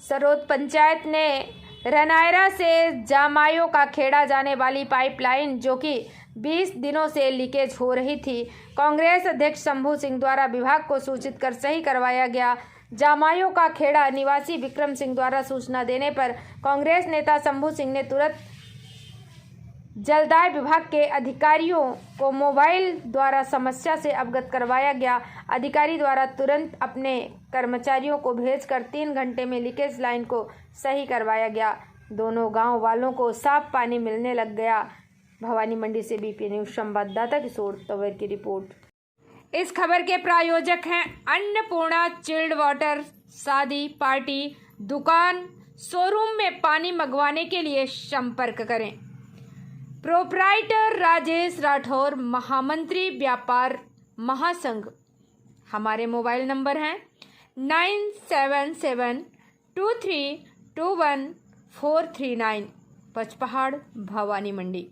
सरोद पंचायत ने रनायरा से जामायो का खेड़ा जाने वाली पाइपलाइन जो कि 20 दिनों से लीकेज हो रही थी, कांग्रेस अध्यक्ष शंभू सिंह द्वारा विभाग को सूचित कर सही करवाया गया। जामायो का खेड़ा निवासी विक्रम सिंह द्वारा सूचना देने पर कांग्रेस नेता शंभू सिंह ने तुरंत जलदाय विभाग के अधिकारियों को मोबाइल द्वारा समस्या से अवगत करवाया गया। अधिकारी द्वारा तुरंत अपने कर्मचारियों को भेजकर 3 घंटे में लीकेज लाइन को सही करवाया गया। दोनों गांव वालों को साफ पानी मिलने लग गया। भवानी मंडी से बीपी न्यूज संवाददाता किशोर तंवर की रिपोर्ट। इस खबर के प्रायोजक हैं अन्नपूर्णा चिल्ड वाटर। शादी, पार्टी, दुकान, शोरूम में पानी मंगवाने के लिए संपर्क करें। प्रोप्राइटर राजेश राठौर, महामंत्री व्यापार महासंघ। हमारे मोबाइल नंबर हैं 9772321439, पचपहाड़, भवानी मंडी।